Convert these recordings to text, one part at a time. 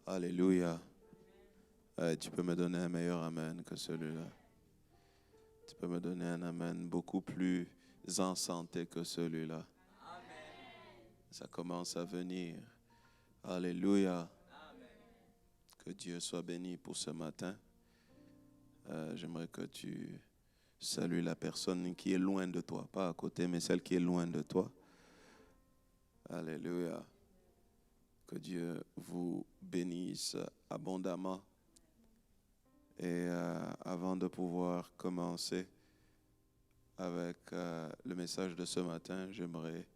Alléluia. Tu peux me donner un meilleur amen que celui-là. Tu peux me donner un amen beaucoup plus en santé que celui-là. Ça commence à venir. Alléluia. Que Dieu soit béni pour ce matin. J'aimerais que tu salues la personne qui est loin de toi. Pas à côté, mais celle qui est loin de toi. Alléluia. Que Dieu vous bénisse abondamment. Et avant de pouvoir commencer avec le message de ce matin, j'aimerais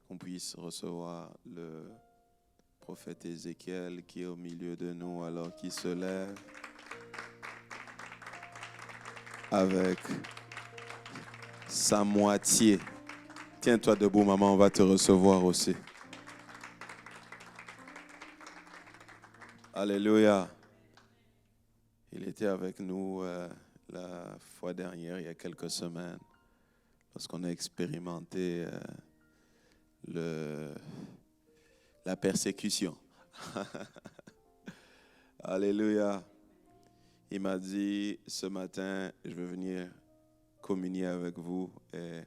qu'on puisse recevoir le prophète Ézéchiel qui est au milieu de nous alors qu'il se lève avec sa moitié. Tiens-toi debout, maman, on va te recevoir aussi. Alléluia. Il était avec nous la fois dernière, il y a quelques semaines, lorsqu'on a expérimenté la persécution. Alléluia. Il m'a dit, ce matin, je veux venir communier avec vous. Et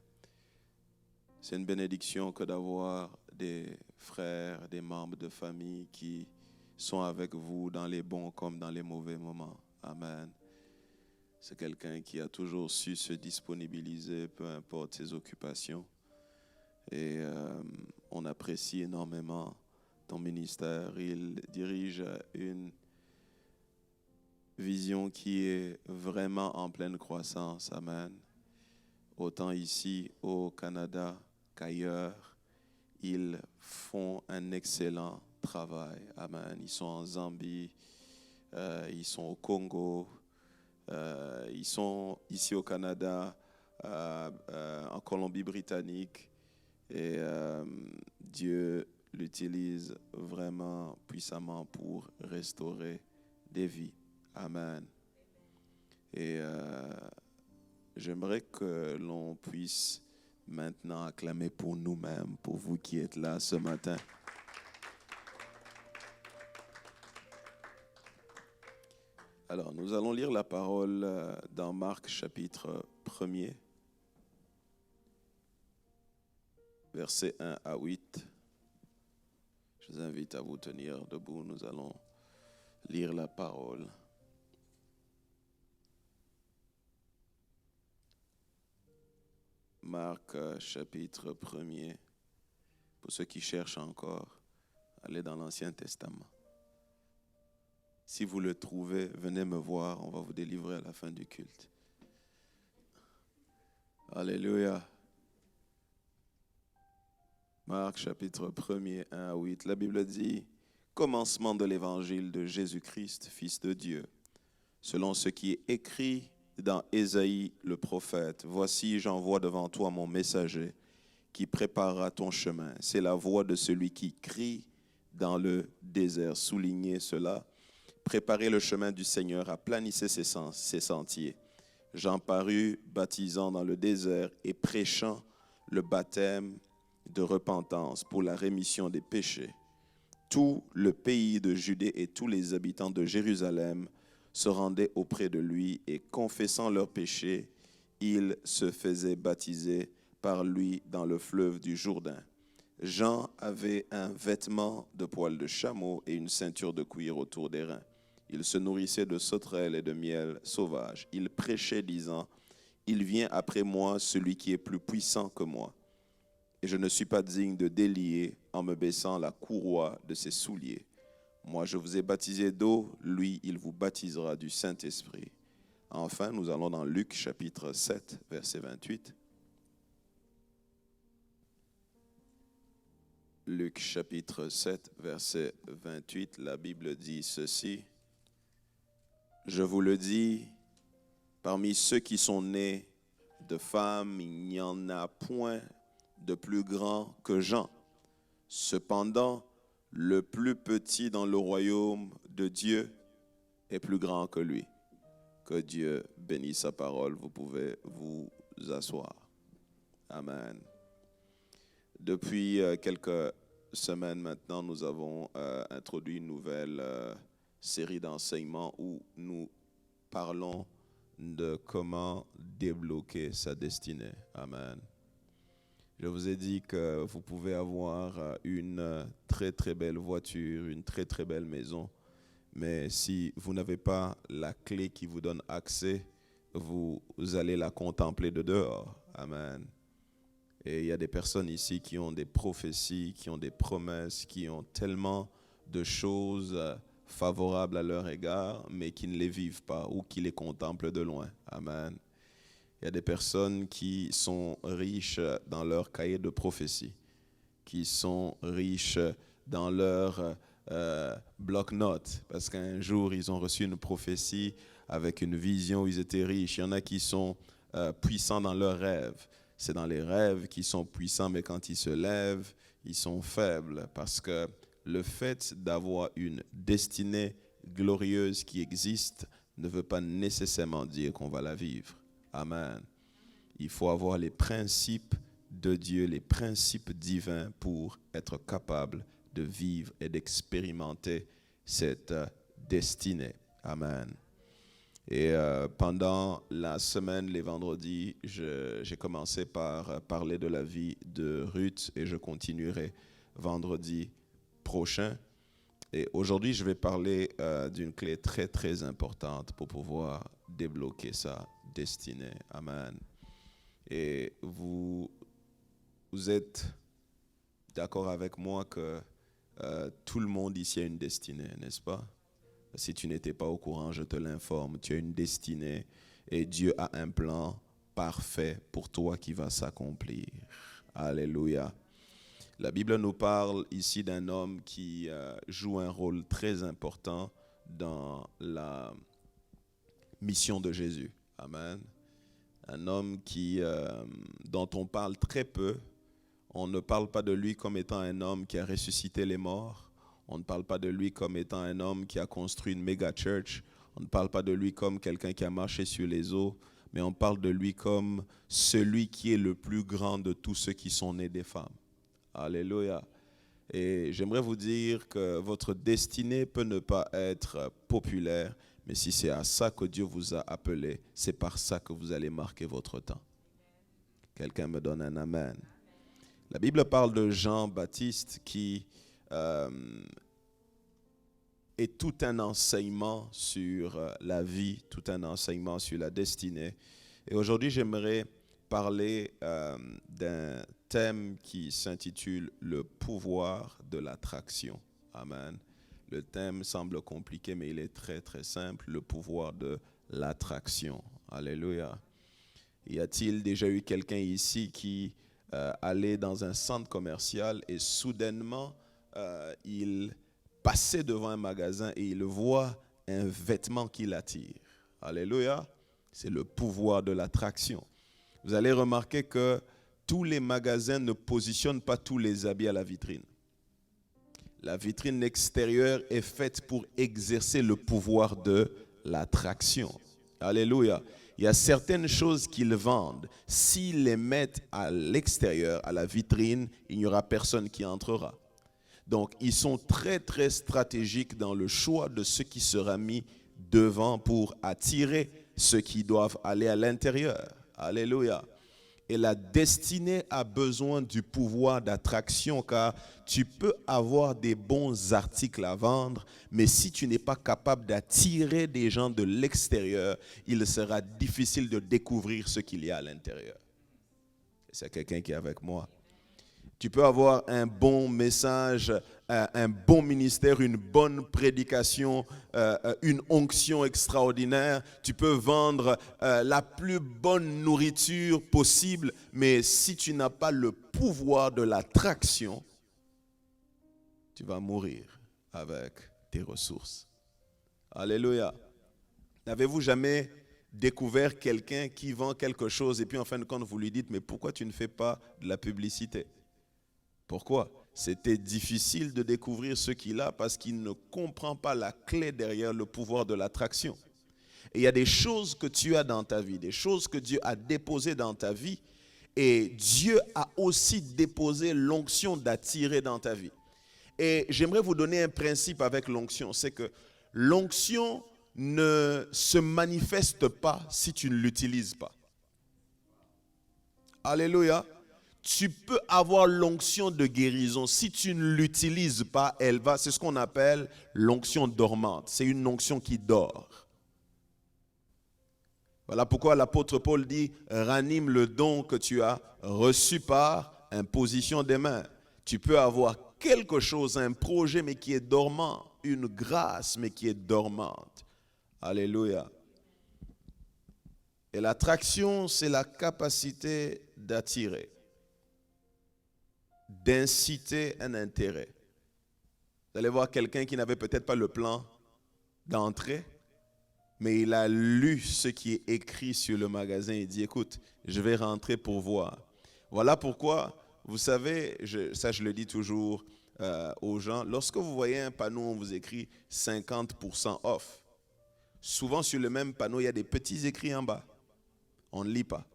c'est une bénédiction que d'avoir des frères, des membres de famille qui sont avec vous dans les bons comme dans les mauvais moments. Amen. C'est quelqu'un qui a toujours su se disponibiliser, peu importe ses occupations. Et on apprécie énormément ton ministère. Il dirige une vision qui est vraiment en pleine croissance. Amen. Autant ici au Canada qu'ailleurs, ils font un excellent travail. Amen. Ils sont en Zambie, ils sont au Congo, ils sont ici au Canada, en Colombie-Britannique. Et Dieu l'utilise vraiment puissamment pour restaurer des vies. Amen. Et j'aimerais que l'on puisse maintenant acclamer pour nous-mêmes, pour vous qui êtes là ce matin. Alors, nous allons lire la parole dans Marc chapitre 1er, versets 1 à 8. Je vous invite à vous tenir debout. Nous allons lire la parole. Marc chapitre 1er. Pour ceux qui cherchent encore, allez dans l'Ancien Testament. Si vous le trouvez, venez me voir, on va vous délivrer à la fin du culte. Alléluia. Marc chapitre 1er, 1 à 8. La Bible dit, commencement de l'évangile de Jésus-Christ, Fils de Dieu, selon ce qui est écrit dans Ésaïe le prophète. Voici, j'envoie devant toi mon messager qui préparera ton chemin. C'est la voix de celui qui crie dans le désert. Soulignez cela. Préparez le chemin du Seigneur, aplanissez ses sentiers. Jean parut baptisant dans le désert et prêchant le baptême de repentance pour la rémission des péchés. Tout le pays de Judée et tous les habitants de Jérusalem se rendaient auprès de lui et confessant leurs péchés, ils se faisaient baptiser par lui dans le fleuve du Jourdain. Jean avait un vêtement de poil de chameau et une ceinture de cuir autour des reins. Il se nourrissait de sauterelles et de miel sauvage. Il prêchait disant, « Il vient après moi celui qui est plus puissant que moi. Et je ne suis pas digne de délier en me baissant la courroie de ses souliers. Moi, je vous ai baptisé d'eau, lui, il vous baptisera du Saint-Esprit. » Enfin, nous allons dans Luc chapitre 7, verset 28. Luc chapitre 7, verset 28, la Bible dit ceci. « Je vous le dis, parmi ceux qui sont nés de femmes, il n'y en a point de plus grand que Jean. Cependant, le plus petit dans le royaume de Dieu est plus grand que lui. » Que Dieu bénisse sa parole. Vous pouvez vous asseoir. Amen. Depuis quelques semaines maintenant, nous avons introduit une nouvelle série d'enseignements où nous parlons de comment débloquer sa destinée. Amen. Je vous ai dit que vous pouvez avoir une très très belle voiture, une très très belle maison, mais si vous n'avez pas la clé qui vous donne accès, vous allez la contempler de dehors. Amen. Et il y a des personnes ici qui ont des prophéties, qui ont des promesses, qui ont tellement de choses favorables à leur égard, mais qui ne les vivent pas ou qui les contemplent de loin. Amen. Il y a des personnes qui sont riches dans leur cahier de prophétie, qui sont riches dans leur bloc-notes, parce qu'un jour, ils ont reçu une prophétie avec une vision où ils étaient riches. Il y en a qui sont puissants dans leurs rêves. C'est dans les rêves qu'ils sont puissants, mais quand ils se lèvent, ils sont faibles, parce que le fait d'avoir une destinée glorieuse qui existe ne veut pas nécessairement dire qu'on va la vivre. Amen. Il faut avoir les principes de Dieu, les principes divins pour être capable de vivre et d'expérimenter cette destinée. Amen. Et pendant la semaine, les vendredis, j'ai commencé par parler de la vie de Ruth et je continuerai vendredi prochain. Et aujourd'hui, je vais parler d'une clé très, très importante pour pouvoir débloquer sa destinée. Amen. Et vous êtes d'accord avec moi que tout le monde ici a une destinée, n'est-ce pas? Si tu n'étais pas au courant, je te l'informe. Tu as une destinée et Dieu a un plan parfait pour toi qui va s'accomplir. Alléluia. La Bible nous parle ici d'un homme qui joue un rôle très important dans la mission de Jésus. Amen. Un homme dont on parle très peu. On ne parle pas de lui comme étant un homme qui a ressuscité les morts. On ne parle pas de lui comme étant un homme qui a construit une méga church. On ne parle pas de lui comme quelqu'un qui a marché sur les eaux. Mais on parle de lui comme celui qui est le plus grand de tous ceux qui sont nés des femmes. Alléluia. Et j'aimerais vous dire que votre destinée peut ne pas être populaire, mais si c'est à ça que Dieu vous a appelé, c'est par ça que vous allez marquer votre temps. Quelqu'un me donne un amen. La Bible parle de Jean-Baptiste qui est tout un enseignement sur la vie, tout un enseignement sur la destinée. Et aujourd'hui, j'aimerais parler d'un thème qui s'intitule « Le pouvoir de l'attraction ». Amen. Le thème semble compliqué, mais il est très, très simple. Le pouvoir de l'attraction. Alléluia. Y a-t-il déjà eu quelqu'un ici qui allait dans un centre commercial et soudainement, il passait devant un magasin et il voit un vêtement qui l'attire. Alléluia. C'est le pouvoir de l'attraction. Vous allez remarquer que tous les magasins ne positionnent pas tous les habits à la vitrine. La vitrine extérieure est faite pour exercer le pouvoir de l'attraction. Alléluia. Il y a certaines choses qu'ils vendent. S'ils les mettent à l'extérieur, à la vitrine, il n'y aura personne qui entrera. Donc, ils sont très, très stratégiques dans le choix de ce qui sera mis devant pour attirer ceux qui doivent aller à l'intérieur. Alléluia. Et la destinée a besoin du pouvoir d'attraction car tu peux avoir des bons articles à vendre, mais si tu n'es pas capable d'attirer des gens de l'extérieur, il sera difficile de découvrir ce qu'il y a à l'intérieur. C'est quelqu'un qui est avec moi. Tu peux avoir un bon message, un bon ministère, une bonne prédication, une onction extraordinaire. Tu peux vendre la plus bonne nourriture possible, mais si tu n'as pas le pouvoir de l'attraction, tu vas mourir avec tes ressources. Alléluia. N'avez-vous jamais découvert quelqu'un qui vend quelque chose et puis en fin de compte vous lui dites « mais pourquoi tu ne fais pas de la publicité ?» Pourquoi? C'était difficile de découvrir ce qu'il a parce qu'il ne comprend pas la clé derrière le pouvoir de l'attraction. Et il y a des choses que tu as dans ta vie, des choses que Dieu a déposées dans ta vie et Dieu a aussi déposé l'onction d'attirer dans ta vie. Et j'aimerais vous donner un principe avec l'onction, c'est que L'onction ne se manifeste pas si tu ne l'utilises pas. Alléluia. Tu peux avoir l'onction de guérison. Si tu ne l'utilises pas, c'est ce qu'on appelle l'onction dormante. C'est une onction qui dort. Voilà pourquoi l'apôtre Paul dit, ranime le don que tu as reçu par imposition des mains. Tu peux avoir quelque chose, un projet, mais qui est dormant. Une grâce, mais qui est dormante. Alléluia. Et l'attraction, c'est la capacité d'attirer, d'inciter un intérêt. Vous allez voir quelqu'un qui n'avait peut-être pas le plan d'entrée, mais il a lu ce qui est écrit sur le magasin et dit, écoute, je vais rentrer pour voir. Voilà pourquoi, vous savez, je le dis toujours aux gens, lorsque vous voyez un panneau, on vous écrit 50% off. Souvent sur le même panneau, il y a des petits écrits en bas. On ne lit pas.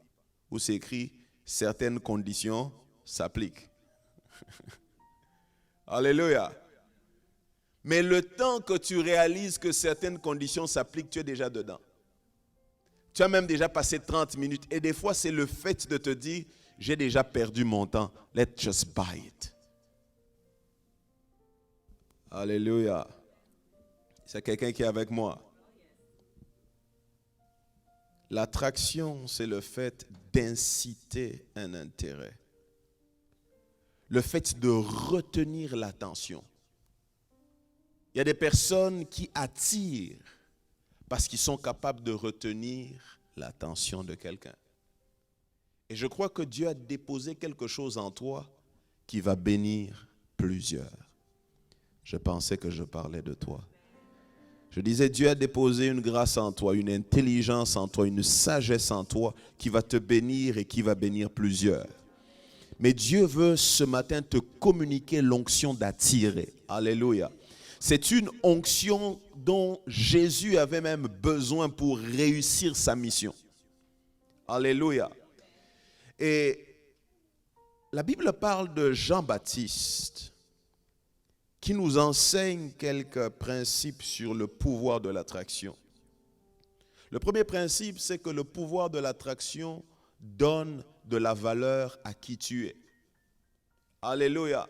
Où c'est écrit, certaines conditions s'appliquent. Alléluia. Mais le temps que tu réalises que certaines conditions s'appliquent, tu es déjà dedans. Tu as même déjà passé 30 minutes. Et des fois, c'est le fait de te dire, j'ai déjà perdu mon temps. Let's just buy it. Alléluia. C'est quelqu'un qui est avec moi. L'attraction, c'est le fait d'inciter un intérêt. Le fait de retenir l'attention. Il y a des personnes qui attirent parce qu'ils sont capables de retenir l'attention de quelqu'un. Et je crois que Dieu a déposé quelque chose en toi qui va bénir plusieurs. Je pensais que je parlais de toi. Je disais, Dieu a déposé une grâce en toi, une intelligence en toi, une sagesse en toi qui va te bénir et qui va bénir plusieurs. Mais Dieu veut ce matin te communiquer l'onction d'attirer. Alléluia. C'est une onction dont Jésus avait même besoin pour réussir sa mission. Alléluia. Et la Bible parle de Jean-Baptiste qui nous enseigne quelques principes sur le pouvoir de l'attraction. Le premier principe, c'est que le pouvoir de l'attraction donne de la valeur à qui tu es. Alléluia.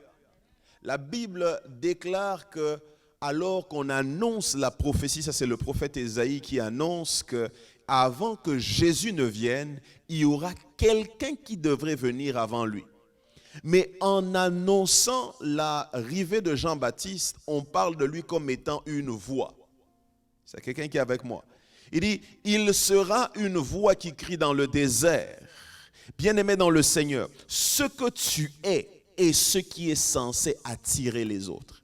La Bible déclare que alors qu'on annonce la prophétie, ça c'est le prophète Ésaïe qui annonce que avant que Jésus ne vienne, il y aura quelqu'un qui devrait venir avant lui. Mais en annonçant l'arrivée de Jean-Baptiste, on parle de lui comme étant une voix. C'est quelqu'un qui est avec moi. Il dit, il sera une voix qui crie dans le désert. Bien-aimé dans le Seigneur, ce que tu es est ce qui est censé attirer les autres.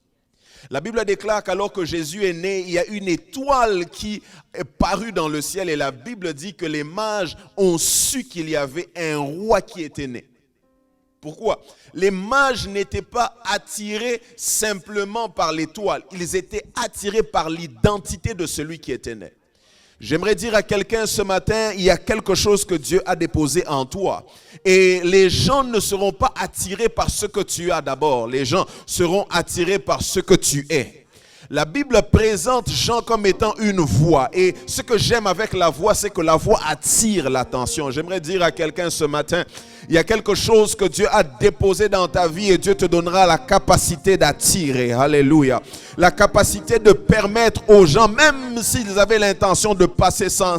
La Bible déclare qu'alors que Jésus est né, il y a une étoile qui est parue dans le ciel et la Bible dit que les mages ont su qu'il y avait un roi qui était né. Pourquoi? Les mages n'étaient pas attirés simplement par l'étoile, ils étaient attirés par l'identité de celui qui était né. J'aimerais dire à quelqu'un ce matin, il y a quelque chose que Dieu a déposé en toi. Et les gens ne seront pas attirés par ce que tu as d'abord. Les gens seront attirés par ce que tu es. La Bible présente Jean comme étant une voix. Et ce que j'aime avec la voix, c'est que la voix attire l'attention. J'aimerais dire à quelqu'un ce matin, il y a quelque chose que Dieu a déposé dans ta vie et Dieu te donnera la capacité d'attirer. Alléluia. La capacité de permettre aux gens, même s'ils avaient l'intention de passer sans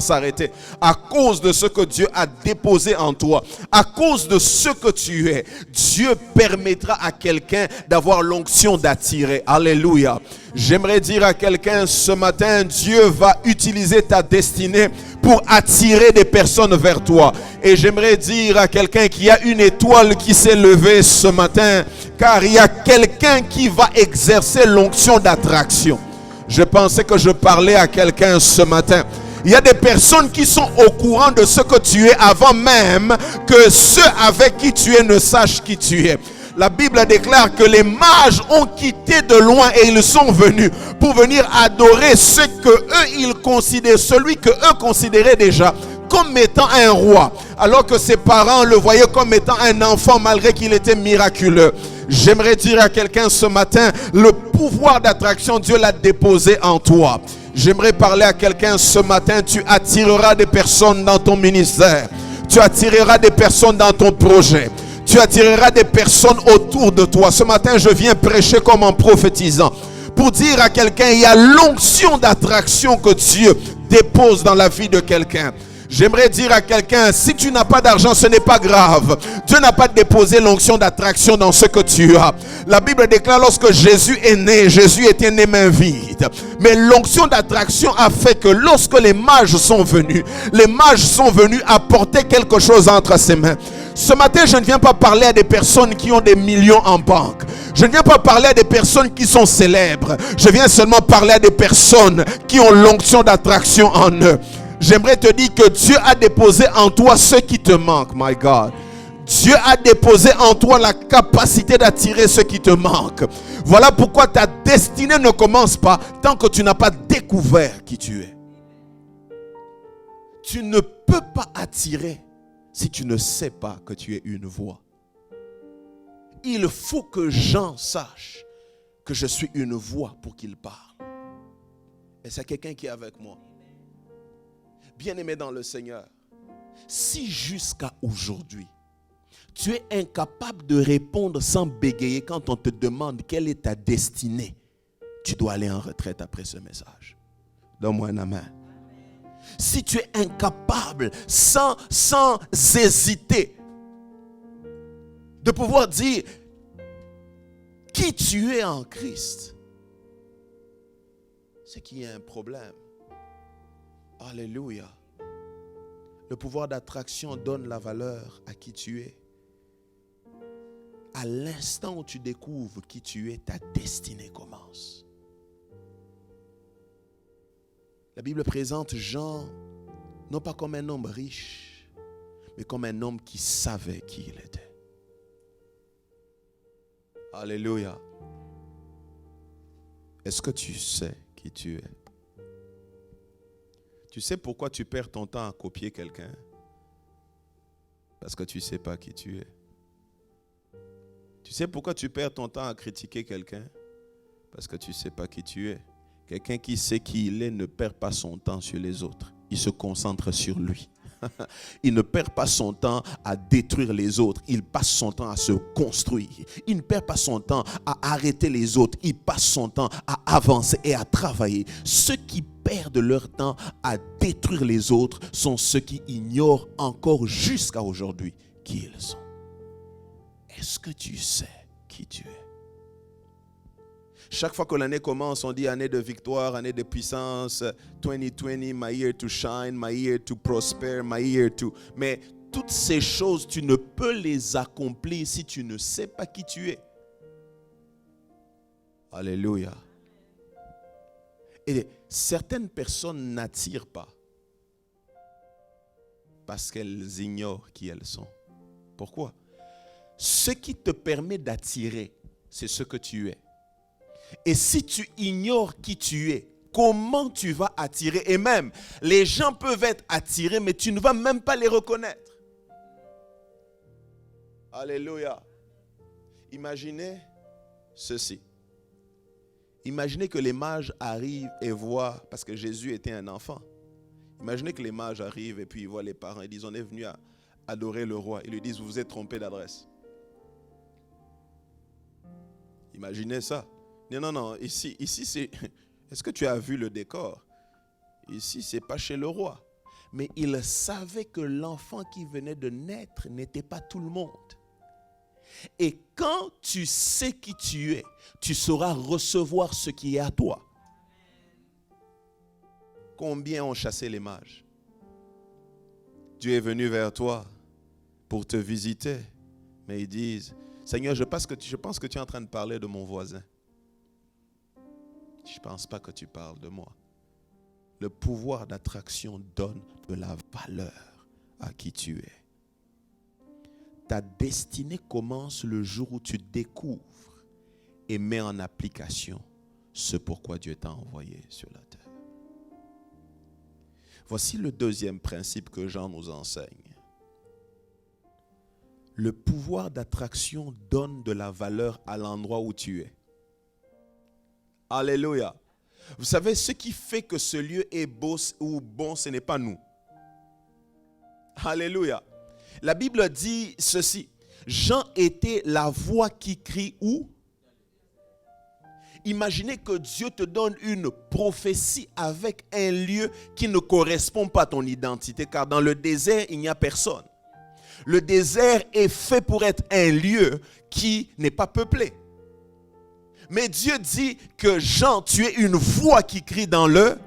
s'arrêter, à cause de ce que Dieu a déposé en toi, à cause de ce que tu es, Dieu permettra à quelqu'un d'avoir l'onction d'attirer. Alléluia. J'aimerais dire à quelqu'un ce matin, Dieu va utiliser ta destinée pour attirer des personnes vers toi. Et j'aimerais dire à quelqu'un qu'il y a une étoile qui s'est levée ce matin, car il y a quelqu'un qui va exercer l'onction d'attraction. Je pensais que je parlais à quelqu'un ce matin. Il y a des personnes qui sont au courant de ce que tu es avant même que ceux avec qui tu es ne sachent qui tu es. La Bible déclare que les mages ont quitté de loin et ils sont venus pour venir adorer ce que eux ils considèrent, celui que eux considéraient déjà comme étant un roi, alors que ses parents le voyaient comme étant un enfant malgré qu'il était miraculeux. J'aimerais dire à quelqu'un ce matin, le pouvoir d'attraction, Dieu l'a déposé en toi. J'aimerais parler à quelqu'un ce matin, tu attireras des personnes dans ton ministère. Tu attireras des personnes dans ton projet. Tu attireras des personnes autour de toi. Ce matin, je viens prêcher comme en prophétisant. Pour dire à quelqu'un, il y a l'onction d'attraction que Dieu dépose dans la vie de quelqu'un. J'aimerais dire à quelqu'un, si tu n'as pas d'argent, ce n'est pas grave. Dieu n'a pas déposé l'onction d'attraction dans ce que tu as. La Bible déclare, lorsque Jésus est né, Jésus était né main vide. Mais l'onction d'attraction a fait que lorsque les mages sont venus apporter quelque chose entre ses mains. Ce matin, je ne viens pas parler à des personnes qui ont des millions en banque. Je ne viens pas parler à des personnes qui sont célèbres. Je viens seulement parler à des personnes qui ont l'onction d'attraction en eux. J'aimerais te dire que Dieu a déposé en toi ce qui te manque, my God. Dieu a déposé en toi la capacité d'attirer ce qui te manque. Voilà pourquoi ta destinée ne commence pas tant que tu n'as pas découvert qui tu es. Tu ne peux pas attirer si tu ne sais pas que tu es une voix. Il faut que Jean sache que je suis une voix pour qu'il parle. Et c'est quelqu'un qui est avec moi. Bien-aimé dans le Seigneur, si jusqu'à aujourd'hui, tu es incapable de répondre sans bégayer quand on te demande quelle est ta destinée, tu dois aller en retraite après ce message. Donne-moi un amen. Si tu es incapable, sans hésiter, de pouvoir dire qui tu es en Christ, c'est qu'il y a un problème. Alléluia. Le pouvoir d'attraction donne la valeur à qui tu es. À l'instant où tu découvres qui tu es, ta destinée commence. La Bible présente Jean non pas comme un homme riche, mais comme un homme qui savait qui il était. Alléluia. Est-ce que tu sais qui tu es? Tu sais pourquoi tu perds ton temps à copier quelqu'un? Parce que tu ne sais pas qui tu es. Tu sais pourquoi tu perds ton temps à critiquer quelqu'un? Parce que tu ne sais pas qui tu es. Quelqu'un qui sait qui il est ne perd pas son temps sur les autres. Il se concentre sur lui. Il ne perd pas son temps à détruire les autres. Il passe son temps à se construire. Il ne perd pas son temps à arrêter les autres. Il passe son temps à avancer et à travailler. Ceux qui perdent leur temps à détruire les autres sont ceux qui ignorent encore jusqu'à aujourd'hui qui ils sont. Est-ce que tu sais qui tu es? Chaque fois que l'année commence, on dit année de victoire, année de puissance, 2020, my year to shine, my year to prosper, my year to... Mais toutes ces choses, tu ne peux les accomplir si tu ne sais pas qui tu es. Alléluia. Et certaines personnes n'attirent pas parce qu'elles ignorent qui elles sont. Pourquoi? Ce qui te permet d'attirer, c'est ce que tu es. Et si tu ignores qui tu es, comment tu vas attirer? Et même, les gens peuvent être attirés, mais tu ne vas même pas les reconnaître. Alléluia. Imaginez ceci. Imaginez que les mages arrivent et voient, parce que Jésus était un enfant. Imaginez que les mages arrivent et puis ils voient les parents. Ils disent, on est venu à adorer le roi. Ils lui disent, vous vous êtes trompé d'adresse. Imaginez ça. Non, ici c'est... Est-ce que tu as vu le décor? Ici, ce n'est pas chez le roi. Mais il savait que l'enfant qui venait de naître n'était pas tout le monde. Et quand tu sais qui tu es, tu sauras recevoir ce qui est à toi. Combien ont chassé les mages? Dieu est venu vers toi pour te visiter. Mais ils disent, Seigneur, je pense que tu es en train de parler de mon voisin. Je ne pense pas que tu parles de moi. Le pouvoir d'attraction donne de la valeur à qui tu es. Ta destinée commence le jour où tu découvres et mets en application ce pourquoi Dieu t'a envoyé sur la terre. Voici le deuxième principe que Jean nous enseigne. Le pouvoir d'attraction donne de la valeur à l'endroit où tu es. Alléluia. Vous savez, ce qui fait que ce lieu est beau ou bon, ce n'est pas nous. Alléluia. La Bible dit ceci. Jean était la voix qui crie où? Imaginez que Dieu te donne une prophétie avec un lieu qui ne correspond pas à ton identité, car dans le désert, il n'y a personne. Le désert est fait pour être un lieu qui n'est pas peuplé. Mais Dieu dit que Jean, tu es une voix qui crie dans le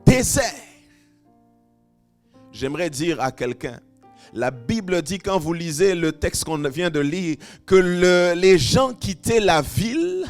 désert. J'aimerais dire à quelqu'un, la Bible dit, quand vous lisez le texte qu'on vient de lire, que les gens quittaient la ville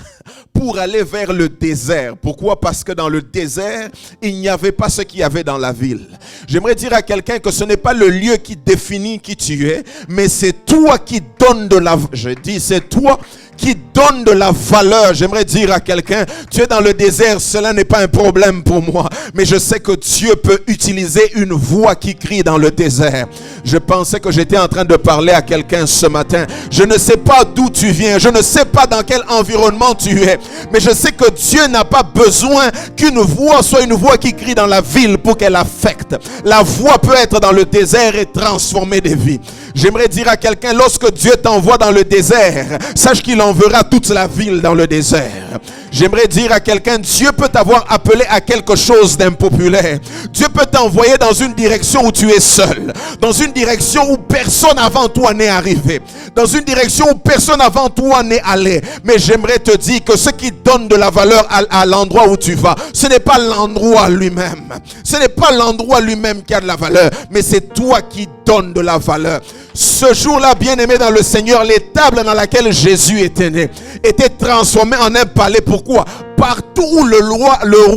pour aller vers le désert. Pourquoi? Parce que dans le désert, il n'y avait pas ce qu'il y avait dans la ville. J'aimerais dire à quelqu'un que ce n'est pas le lieu qui définit qui tu es, mais c'est toi qui donnes de la... Je dis, c'est toi qui donne de la valeur. J'aimerais dire à quelqu'un, tu es dans le désert, cela n'est pas un problème pour moi. Mais je sais que Dieu peut utiliser une voix qui crie dans le désert. Je pensais que j'étais en train de parler à quelqu'un ce matin. Je ne sais pas d'où tu viens. Je ne sais pas dans quel environnement tu es. Mais je sais que Dieu n'a pas besoin qu'une voix soit une voix qui crie dans la ville pour qu'elle affecte. La voix peut être dans le désert et transformer des vies. J'aimerais dire à quelqu'un, lorsque Dieu t'envoie dans le désert, sache qu'il enverra toute la ville dans le désert. J'aimerais dire à quelqu'un, Dieu peut t'avoir appelé à quelque chose d'impopulaire. Dieu peut t'envoyer dans une direction où tu es seul. Dans une direction où personne avant toi n'est arrivé. Dans une direction où personne avant toi n'est allé. Mais j'aimerais te dire que ce qui donne de la valeur à l'endroit où tu vas, ce n'est pas l'endroit lui-même. Ce n'est pas l'endroit lui-même qui a de la valeur, mais c'est toi qui donnes de la valeur. Ce jour-là, bien-aimé dans le Seigneur, l'étable dans laquelle Jésus était né était transformée en un palais. Pourquoi? Partout où le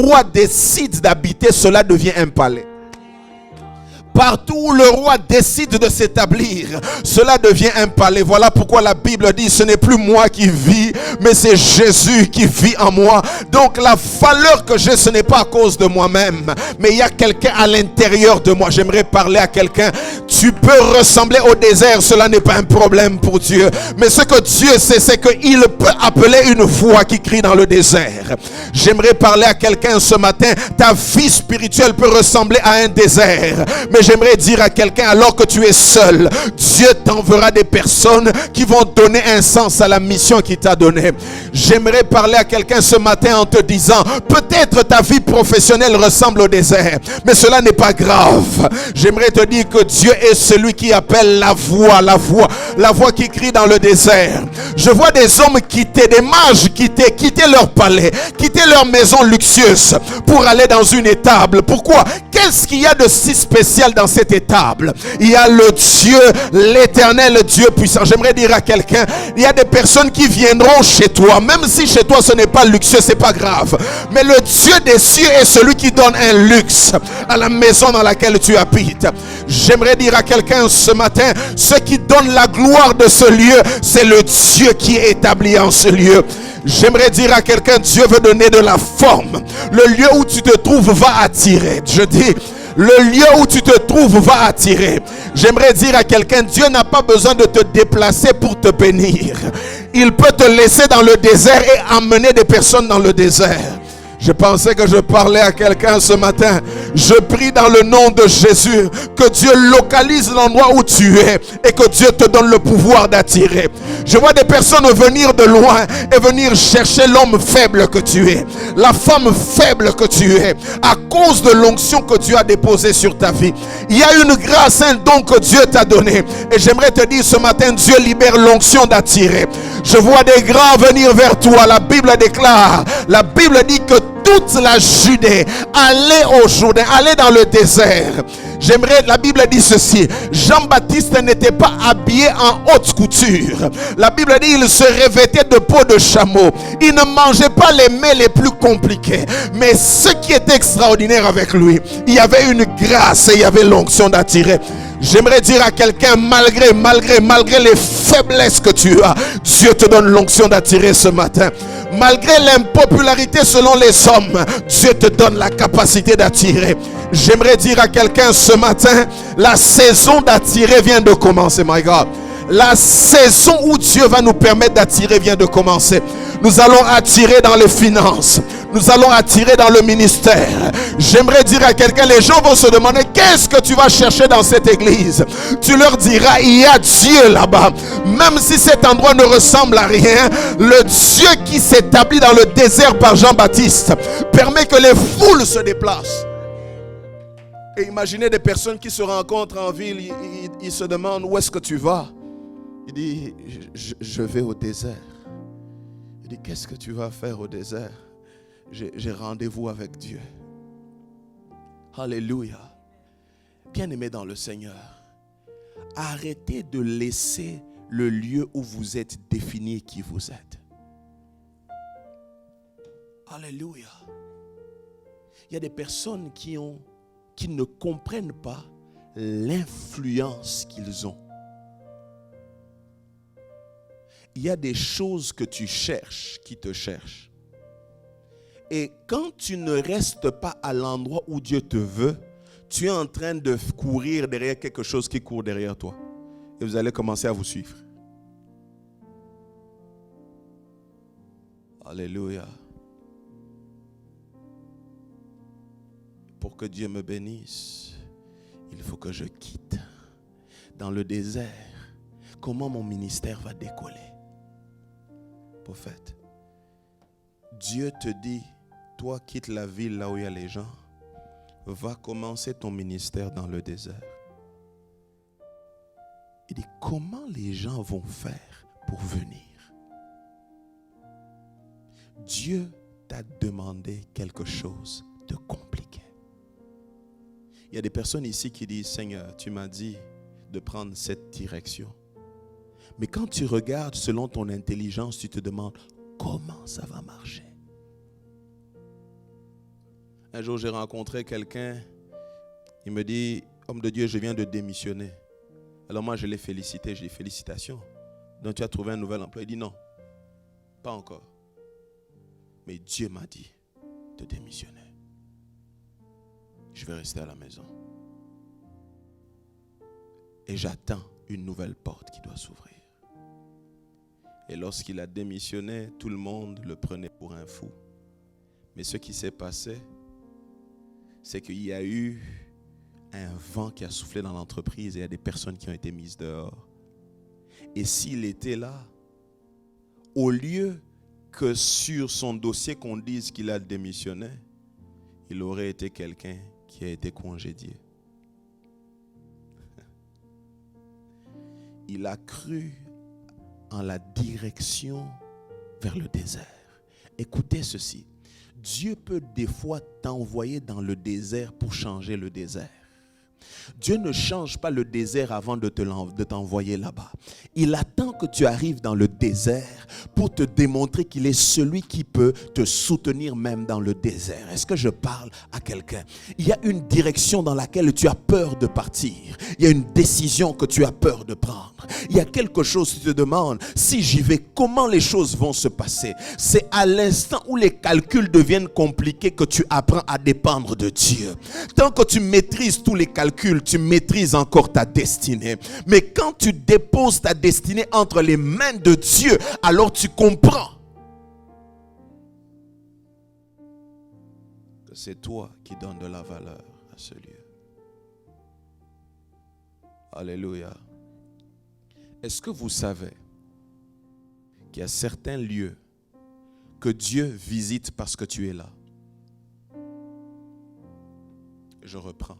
roi décide d'habiter, cela devient un palais. Partout où le roi décide de s'établir, cela devient un palais. Voilà pourquoi la Bible dit, ce n'est plus moi qui vis, mais c'est Jésus qui vit en moi. Donc la valeur que j'ai, ce n'est pas à cause de moi-même, mais il y a quelqu'un à l'intérieur de moi. J'aimerais parler à quelqu'un. Tu peux ressembler au désert, cela n'est pas un problème pour Dieu. Mais ce que Dieu sait, c'est qu'il peut appeler une voix qui crie dans le désert. J'aimerais parler à quelqu'un ce matin. Ta vie spirituelle peut ressembler à un désert, mais j'aimerais dire à quelqu'un, alors que tu es seul, Dieu t'enverra des personnes qui vont donner un sens à la mission qu'il t'a donnée. J'aimerais parler à quelqu'un ce matin en te disant, peut-être ta vie professionnelle ressemble au désert, mais cela n'est pas grave. J'aimerais te dire que Dieu est celui qui appelle la voix qui crie dans le désert. Je vois des hommes quitter, des mages quitter leur palais, quitter leur maison luxueuse pour aller dans une étable. Pourquoi? Qu'est-ce qu'il y a de si spécial dans cette étable? Il y a le Dieu, l'éternel Dieu puissant. J'aimerais dire à quelqu'un, il y a des personnes qui viendront chez toi, même si chez toi ce n'est pas luxueux, c'est pas grave. Mais le Dieu des cieux est celui qui donne un luxe à la maison dans laquelle tu habites. J'aimerais dire à quelqu'un ce matin, ce qui donne la gloire de ce lieu, c'est le Dieu qui est établi en ce lieu. J'aimerais dire à quelqu'un, Dieu veut donner de la forme. Le lieu où tu te trouves va attirer. Je dis, le lieu où tu te trouves va attirer. J'aimerais dire à quelqu'un, Dieu n'a pas besoin de te déplacer pour te bénir. Il peut te laisser dans le désert et emmener des personnes dans le désert. Je pensais que je parlais à quelqu'un ce matin. Je prie dans le nom de Jésus que Dieu localise l'endroit où tu es et que Dieu te donne le pouvoir d'attirer. Je vois des personnes venir de loin et venir chercher l'homme faible que tu es, la femme faible que tu es, à cause de l'onction que Dieu a déposée sur ta vie. Il y a une grâce, un don que Dieu t'a donné. Et j'aimerais te dire ce matin, Dieu libère l'onction d'attirer. Je vois des grands venir vers toi. La Bible déclare, la Bible dit que toute la Judée allait au Jourdain, allait dans le désert. La Bible dit ceci, Jean-Baptiste n'était pas habillé en haute couture. La Bible dit il se revêtait de peau de chameau. Il ne mangeait pas les mets les plus compliqués. Mais ce qui est extraordinaire avec lui, il y avait une grâce et il y avait l'onction d'attirer. J'aimerais dire à quelqu'un, malgré les faiblesses que tu as, Dieu te donne l'onction d'attirer ce matin. Malgré l'impopularité selon les hommes, Dieu te donne la capacité d'attirer. J'aimerais dire à quelqu'un ce matin, la saison d'attirer vient de commencer, my God. La saison où Dieu va nous permettre d'attirer vient de commencer. Nous allons attirer dans les finances. Nous allons attirer dans le ministère. J'aimerais dire à quelqu'un, les gens vont se demander, qu'est-ce que tu vas chercher dans cette église? Tu leur diras, il y a Dieu là-bas. Même si cet endroit ne ressemble à rien, le Dieu qui s'établit dans le désert par Jean-Baptiste permet que les foules se déplacent. Et imaginez des personnes qui se rencontrent en ville, ils se demandent, où est-ce que tu vas? Il dit, je vais au désert. Il dit, qu'est-ce que tu vas faire au désert? J'ai rendez-vous avec Dieu. Alléluia. Bien-aimés dans le Seigneur, arrêtez de laisser le lieu où vous êtes définir qui vous êtes. Alléluia. Il y a des personnes qui ne comprennent pas l'influence qu'ils ont. Il y a des choses que tu cherches qui te cherchent. Et quand tu ne restes pas à l'endroit où Dieu te veut, tu es en train de courir derrière quelque chose qui court derrière toi. Et vous allez commencer à vous suivre. Alléluia. Pour que Dieu me bénisse, il faut que je quitte. Dans le désert, comment mon ministère va décoller? Prophète, Dieu te dit, toi quitte la ville là où il y a les gens, va commencer ton ministère dans le désert. Il dit, comment les gens vont faire pour venir? Dieu t'a demandé quelque chose de compliqué. Il y a des personnes ici qui disent, Seigneur, tu m'as dit de prendre cette direction. Mais quand tu regardes selon ton intelligence, tu te demandes, comment ça va marcher? Un jour, j'ai rencontré quelqu'un, il me dit, homme de Dieu, je viens de démissionner. Alors moi, je l'ai félicité, j'ai dit, félicitations. Donc tu as trouvé un nouvel emploi? Il dit, non, pas encore. Mais Dieu m'a dit de démissionner. Je vais rester à la maison. Et j'attends une nouvelle porte qui doit s'ouvrir. Et lorsqu'il a démissionné, tout le monde le prenait pour un fou. Mais ce qui s'est passé, c'est qu'il y a eu un vent qui a soufflé dans l'entreprise et il y a des personnes qui ont été mises dehors. Et s'il était là, au lieu que sur son dossier qu'on dise qu'il a démissionné, il aurait été quelqu'un qui a été congédié. Il a cru en la direction vers le désert. Écoutez ceci. Dieu peut des fois t'envoyer dans le désert pour changer le désert. Dieu ne change pas le désert avant de t'envoyer là-bas. Il attend que tu arrives dans le désert pour te démontrer qu'il est celui qui peut te soutenir même dans le désert. Est-ce que je parle à quelqu'un? Il y a une direction dans laquelle tu as peur de partir. Il y a une décision que tu as peur de prendre. Il y a quelque chose, tu te demandes, si j'y vais, comment les choses vont se passer? C'est à l'instant où les calculs deviennent compliqués que tu apprends à dépendre de Dieu. Tant que tu maîtrises tous les calculs, tu maîtrises encore ta destinée. Mais quand tu déposes ta destinée entre les mains de Dieu, alors tu comprends que c'est toi qui donnes de la valeur à ce lieu. Alléluia. Est-ce que vous savez qu'il y a certains lieux que Dieu visite parce que tu es là? Je reprends.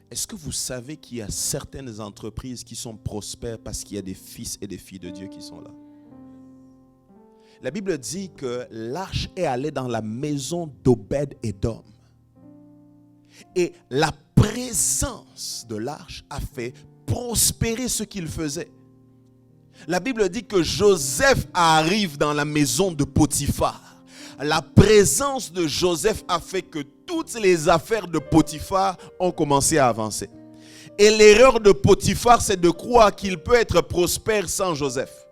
Est-ce que vous savez qu'il y a certaines entreprises qui sont prospères parce qu'il y a des fils et des filles de Dieu qui sont là? La Bible dit que l'arche est allée dans la maison d'Obed-Édom. Et la présence de l'arche a fait prospérer ce qu'il faisait. La Bible dit que Joseph arrive dans la maison de Potiphar. La présence de Joseph a fait que toutes les affaires de Potiphar ont commencé à avancer. Et l'erreur de Potiphar, c'est de croire qu'il peut être prospère sans Joseph.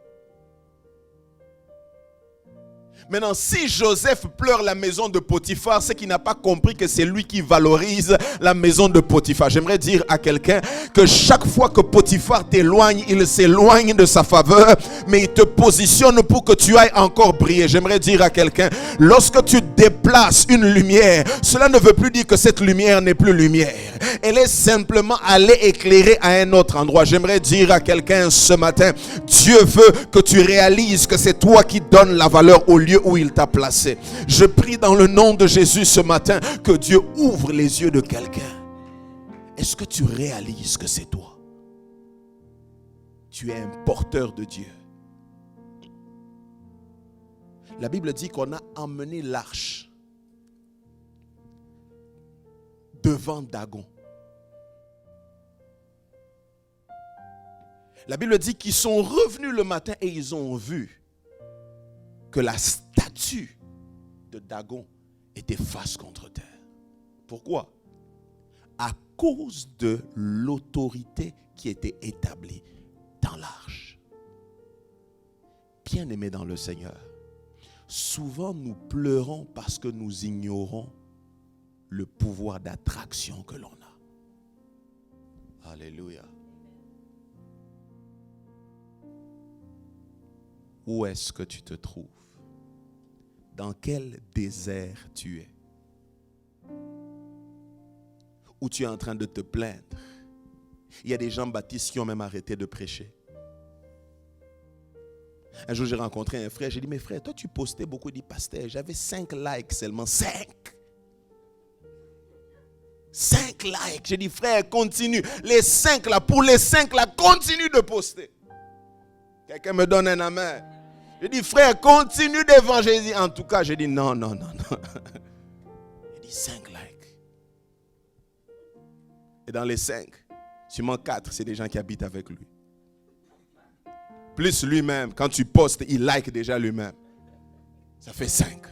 Maintenant, si Joseph pleure la maison de Potiphar, c'est qu'il n'a pas compris que c'est lui qui valorise la maison de Potiphar. J'aimerais dire à quelqu'un que chaque fois que Potiphar t'éloigne, il s'éloigne de sa faveur, mais il te positionne pour que tu ailles encore briller. J'aimerais dire à quelqu'un, lorsque tu déplaces une lumière, cela ne veut plus dire que cette lumière n'est plus lumière. Elle est simplement allée éclairer à un autre endroit. J'aimerais dire à quelqu'un ce matin, Dieu veut que tu réalises que c'est toi qui donnes la valeur au lieu où il t'a placé. Je prie dans le nom de Jésus ce matin que Dieu ouvre les yeux de quelqu'un. Est-ce que tu réalises que c'est toi? Tu es un porteur de Dieu. La Bible dit qu'on a emmené l'arche devant Dagon. La Bible dit qu'ils sont revenus le matin et ils ont vu que la statue de Dagon était face contre terre. Pourquoi? À cause de l'autorité qui était établie dans l'arche. Bien-aimés dans le Seigneur, souvent nous pleurons parce que nous ignorons le pouvoir d'attraction que l'on a. Alléluia. Où est-ce que tu te trouves? Dans quel désert tu es? Où tu es en train de te plaindre? Il y a des gens baptistes qui ont même arrêté de prêcher. Un jour, j'ai rencontré un frère. J'ai dit, mais frère, toi tu postais beaucoup. Il dit, pasteur, j'avais 5 likes seulement. 5 likes. J'ai dit, frère, continue. Les 5 là, pour les 5 là, continue de poster. Quelqu'un me donne un amen. J'ai dit, frère, continue d'évangéliser. En tout cas, j'ai dit, non. Il dit, 5 likes. Et dans les 5, seulement 4, c'est des gens qui habitent avec lui. Plus lui-même, quand tu postes, il like déjà lui-même. Ça fait 5.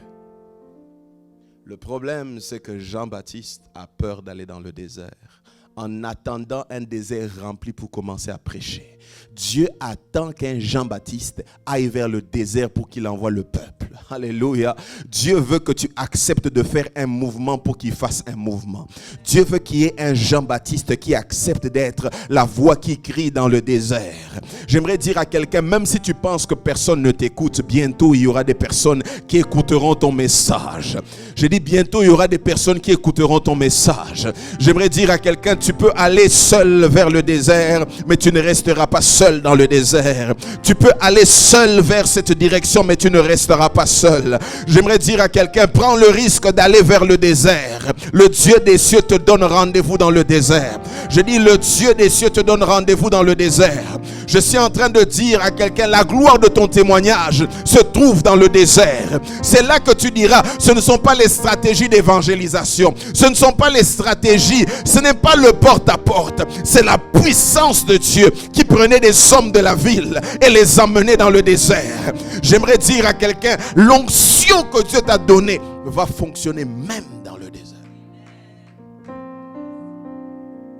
Le problème, c'est que Jean-Baptiste a peur d'aller dans le désert, en attendant un désert rempli pour commencer à prêcher. Dieu attend qu'un Jean-Baptiste aille vers le désert pour qu'il envoie le peuple. Alléluia. Dieu veut que tu acceptes de faire un mouvement pour qu'il fasse un mouvement. Dieu veut qu'il y ait un Jean-Baptiste qui accepte d'être la voix qui crie dans le désert. J'aimerais dire à quelqu'un, même si tu penses que personne ne t'écoute, bientôt il y aura des personnes qui écouteront ton message. Je dis bientôt il y aura des personnes qui écouteront ton message. J'aimerais dire à quelqu'un, tu peux aller seul vers le désert, mais tu ne resteras pas seul dans le désert. Tu peux aller seul vers cette direction, mais tu ne resteras pas seul. J'aimerais dire à quelqu'un, prends le risque d'aller vers le désert. Le Dieu des cieux te donne rendez-vous dans le désert. Je dis, le Dieu des cieux te donne rendez-vous dans le désert. Je suis en train de dire à quelqu'un, la gloire de ton témoignage se trouve dans le désert. C'est là que tu diras, ce ne sont pas les stratégies d'évangélisation, ce ne sont pas les stratégies, ce n'est pas le porte-à-porte, c'est la puissance de Dieu qui prenait des hommes de la ville et les emmenait dans le désert. J'aimerais dire à quelqu'un, l'onction que Dieu t'a donnée va fonctionner même dans le désert.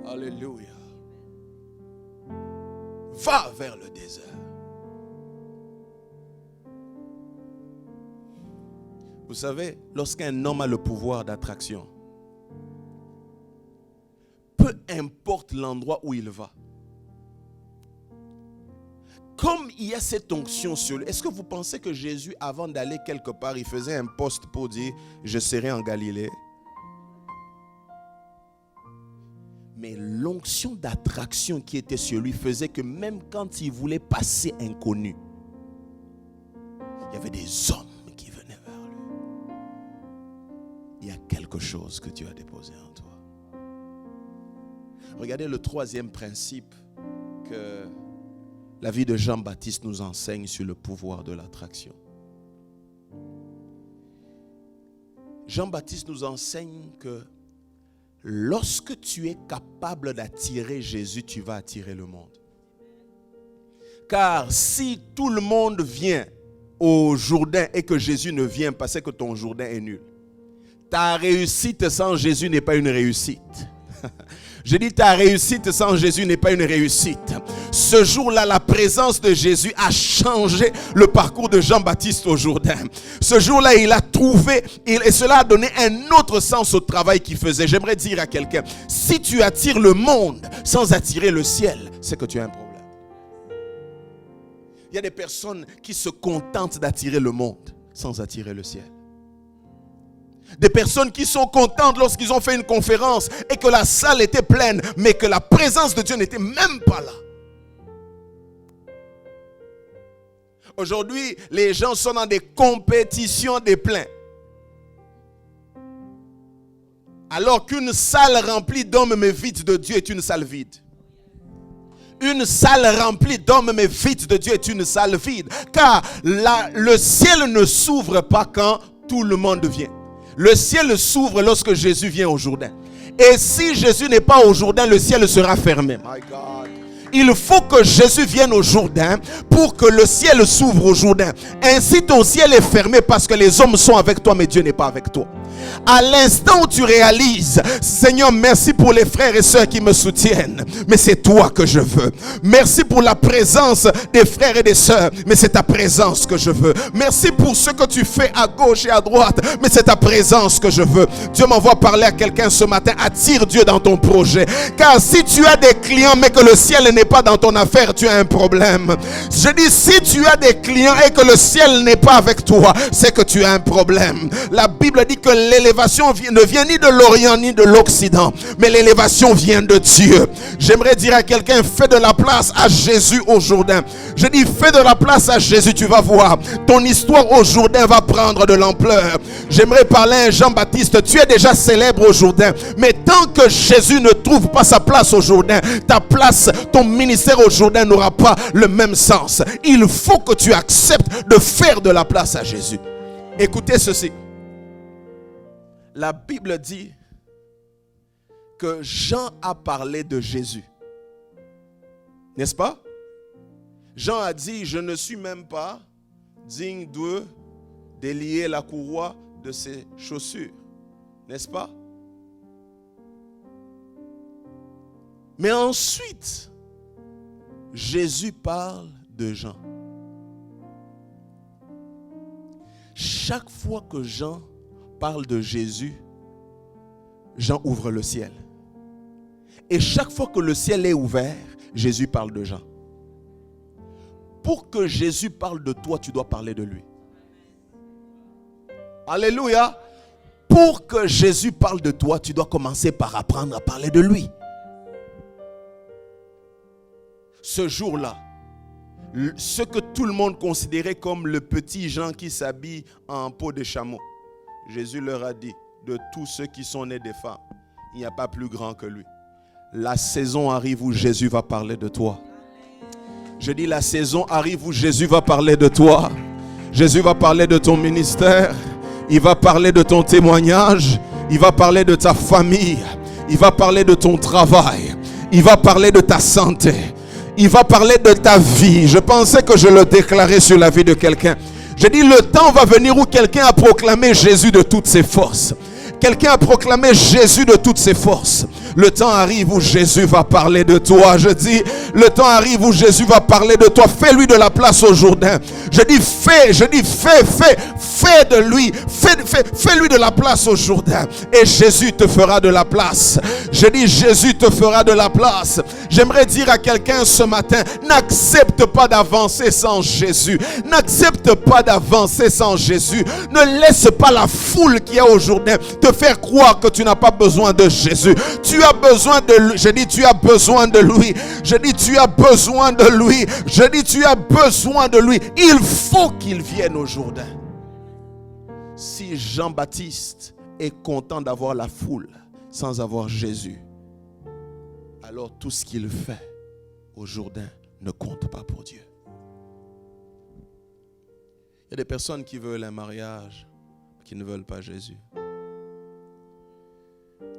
Alléluia. Va vers le désert. Vous savez, lorsqu'un homme a le pouvoir d'attraction, peu importe l'endroit où il va, comme il y a cette onction sur lui, est-ce que vous pensez que Jésus, avant d'aller quelque part, il faisait un poste pour dire « Je serai en Galilée » ? Mais l'onction d'attraction qui était sur lui faisait que même quand il voulait passer inconnu, il y avait des hommes qui venaient vers lui. Il y a quelque chose que Dieu a déposé en toi. Regardez le troisième principe que la vie de Jean-Baptiste nous enseigne sur le pouvoir de l'attraction. Jean-Baptiste nous enseigne que lorsque tu es capable d'attirer Jésus, tu vas attirer le monde. Car si tout le monde vient au Jourdain et que Jésus ne vient pas, c'est que ton Jourdain est nul. Ta réussite sans Jésus n'est pas une réussite. Je dis ta réussite sans Jésus n'est pas une réussite. Ce jour-là, la présence de Jésus a changé le parcours de Jean-Baptiste au Jourdain. Ce jour-là, il a trouvé, et cela a donné un autre sens au travail qu'il faisait. J'aimerais dire à quelqu'un, si tu attires le monde sans attirer le ciel, c'est que tu as un problème. Il y a des personnes qui se contentent d'attirer le monde sans attirer le ciel. Des personnes qui sont contentes lorsqu'ils ont fait une conférence et que la salle était pleine, mais que la présence de Dieu n'était même pas là. Aujourd'hui, les gens sont dans des compétitions des pleins. Alors qu'une salle remplie d'hommes mais vide de Dieu est une salle vide. Une salle remplie d'hommes mais vide de Dieu est une salle vide. Car le ciel ne s'ouvre pas quand tout le monde vient. Le ciel s'ouvre lorsque Jésus vient au Jourdain. Et si Jésus n'est pas au Jourdain, le ciel sera fermé. My God. Il faut que Jésus vienne au Jourdain pour que le ciel s'ouvre au Jourdain. Ainsi ton ciel est fermé parce que les hommes sont avec toi mais Dieu n'est pas avec toi. À l'instant où tu réalises, Seigneur, merci pour les frères et sœurs qui me soutiennent, mais c'est toi que je veux. Merci pour la présence des frères et des sœurs, mais c'est ta présence que je veux. Merci pour ce que tu fais à gauche et à droite, mais c'est ta présence que je veux. Dieu m'envoie parler à quelqu'un ce matin, attire Dieu dans ton projet. Car si tu as des clients mais que le ciel n'est pas dans ton affaire, tu as un problème. Je dis, si tu as des clients et que le ciel n'est pas avec toi, c'est que tu as un problème. La Bible dit que l'élévation ne vient ni de l'Orient ni de l'Occident, mais l'élévation vient de Dieu. J'aimerais dire à quelqu'un, fais de la place à Jésus au Jourdain. Je dis, fais de la place à Jésus, tu vas voir. Ton histoire au Jourdain va prendre de l'ampleur. J'aimerais parler à Jean-Baptiste, tu es déjà célèbre au Jourdain, mais tant que Jésus ne trouve pas sa place au Jourdain, ta place, ton ministère au Jourdain n'aura pas le même sens. Il faut que tu acceptes de faire de la place à Jésus. Écoutez ceci. La Bible dit que Jean a parlé de Jésus. N'est-ce pas? Jean a dit, je ne suis même pas digne de délier la courroie de ses chaussures. N'est-ce pas? Mais ensuite, Jésus parle de Jean. Chaque fois que Jean parle de Jésus, Jean ouvre le ciel. Et chaque fois que le ciel est ouvert, Jésus parle de Jean. Pour que Jésus parle de toi, tu dois parler de lui. Alléluia. Pour que Jésus parle de toi, tu dois commencer par apprendre à parler de lui. Ce jour-là, ce que tout le monde considérait comme le petit Jean qui s'habille en peau de chameau, Jésus leur a dit, de tous ceux qui sont nés des femmes, il n'y a pas plus grand que lui. La saison arrive où Jésus va parler de toi. Je dis, la saison arrive où Jésus va parler de toi. Jésus va parler de ton ministère. Il va parler de ton témoignage. Il va parler de ta famille. Il va parler de ton travail. Il va parler de ta santé. Il va parler de ta vie. Je pensais que je le déclarais sur la vie de quelqu'un. Je dis, le temps va venir où quelqu'un a proclamé Jésus de toutes ses forces. Quelqu'un a proclamé Jésus de toutes ses forces. Le temps arrive où Jésus va parler de toi. Je dis, le temps arrive où Jésus va parler de toi. Fais-lui de la place au Jourdain. Fais de lui. Fais-lui de la place au Jourdain. Et Jésus te fera de la place. Je dis, Jésus te fera de la place. J'aimerais dire à quelqu'un ce matin, n'accepte pas d'avancer sans Jésus. N'accepte pas d'avancer sans Jésus. Ne laisse pas la foule qui est au Jourdain te faire croire que tu n'as pas besoin de Jésus. Tu as besoin de lui. Je dis, tu as besoin de lui. Je dis, tu as besoin de lui. Je dis, tu as besoin de lui. Il faut qu'il vienne au Jourdain. Si Jean-Baptiste est content d'avoir la foule sans avoir Jésus, alors tout ce qu'il fait au Jourdain ne compte pas pour Dieu. Il y a des personnes qui veulent un mariage, qui ne veulent pas Jésus.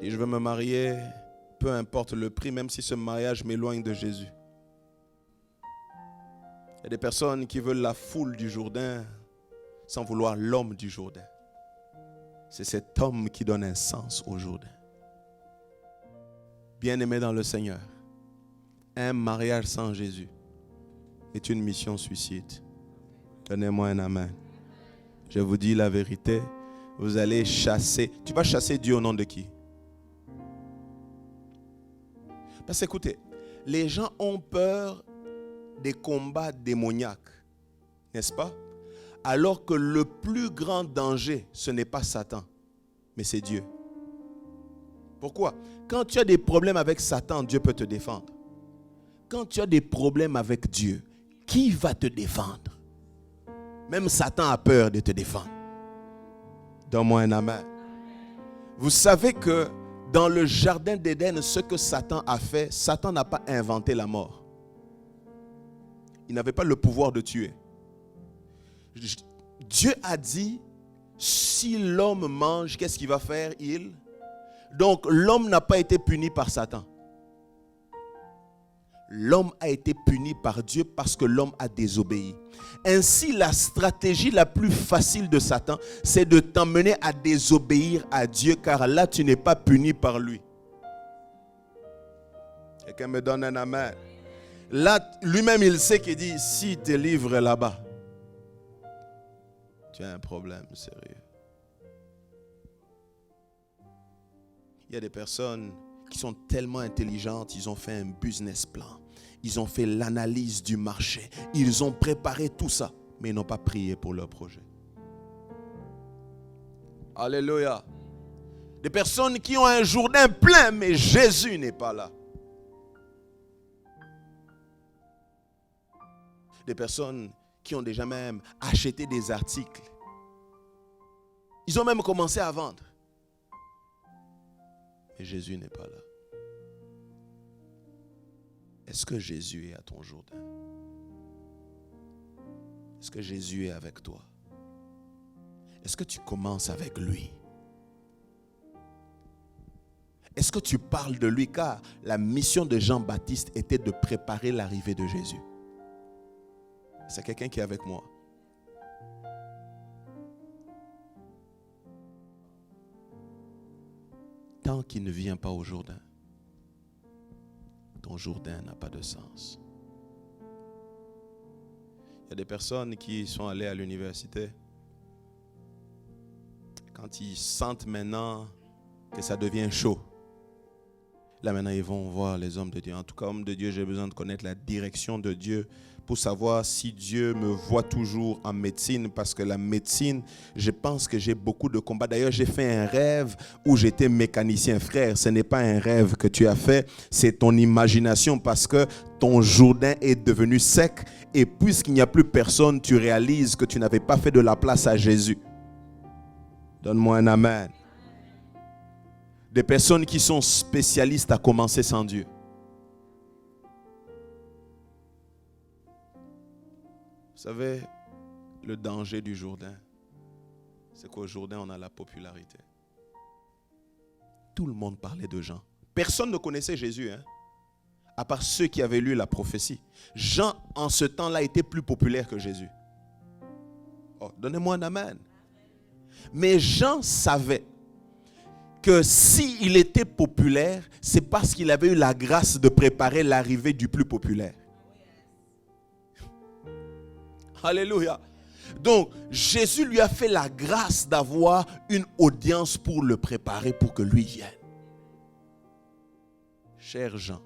Et je veux me marier, peu importe le prix, même si ce mariage m'éloigne de Jésus. Il y a des personnes qui veulent la foule du Jourdain sans vouloir l'homme du Jourdain. C'est cet homme qui donne un sens au Jourdain. Bien-aimé dans le Seigneur, Un mariage sans Jésus est une mission suicide. Donnez-moi un amen. Je vous dis la vérité. Vous allez chasser. Tu vas chasser Dieu au nom de qui? Parce qu'écoutez, les gens ont peur des combats démoniaques, n'est-ce pas? Alors que le plus grand danger, ce n'est pas Satan, mais c'est Dieu. Pourquoi? Quand tu as des problèmes avec Satan, Dieu peut te défendre. Quand tu as des problèmes avec Dieu, qui va te défendre? Même Satan a peur de te défendre. Donne-moi un amen. Vous savez que dans le jardin d'Éden, ce que Satan a fait, Satan n'a pas inventé la mort. Il n'avait pas le pouvoir de tuer. Dieu a dit, si l'homme mange, qu'est-ce qu'il va faire? Donc l'homme n'a pas été puni par Satan. L'homme a été puni par Dieu parce que l'homme a désobéi. Ainsi, la stratégie la plus facile de Satan, c'est de t'emmener à désobéir à Dieu, car là, tu n'es pas puni par lui. Quelqu'un me donne un amen. Là, lui-même, il sait qu'il dit, si te livres là-bas, tu as un problème sérieux. Il y a des personnes qui sont tellement intelligentes, ils ont fait un business plan. Ils ont fait l'analyse du marché. Ils ont préparé tout ça, mais ils n'ont pas prié pour leur projet. Alléluia. Des personnes qui ont un Jourdain plein, mais Jésus n'est pas là. Des personnes qui ont déjà même acheté des articles. Ils ont même commencé à vendre. Mais Jésus n'est pas là. Est-ce que Jésus est à ton Jourdain? Est-ce que Jésus est avec toi? Est-ce que tu commences avec lui? Est-ce que tu parles de lui? Car la mission de Jean-Baptiste était de préparer l'arrivée de Jésus. C'est quelqu'un qui est avec moi. Tant qu'il ne vient pas au Jourdain, ton Jourdain n'a pas de sens. Il y a des personnes qui sont allées à l'université. Quand ils sentent maintenant que ça devient chaud, là maintenant ils vont voir les hommes de Dieu. En tout cas, homme de Dieu, j'ai besoin de connaître la direction de Dieu pour savoir si Dieu me voit toujours en médecine, parce que la médecine, je pense que j'ai beaucoup de combats. D'ailleurs, j'ai fait un rêve où j'étais mécanicien. Frère, ce n'est pas un rêve que tu as fait, c'est ton imagination, parce que ton Jourdain est devenu sec et puisqu'il n'y a plus personne, tu réalises que tu n'avais pas fait de la place à Jésus. Donne-moi un amen. Des personnes qui sont spécialistes à commencer sans Dieu. Vous savez, le danger du Jourdain, c'est qu'au Jourdain, on a la popularité. Tout le monde parlait de Jean. Personne ne connaissait Jésus, hein, à part ceux qui avaient lu la prophétie. Jean, en ce temps-là, était plus populaire que Jésus. Oh, donnez-moi un amen. Mais Jean savait que s'il était populaire, c'est parce qu'il avait eu la grâce de préparer l'arrivée du plus populaire. Alléluia. Donc, Jésus lui a fait la grâce d'avoir une audience pour le préparer, pour que lui vienne. Cher Jean,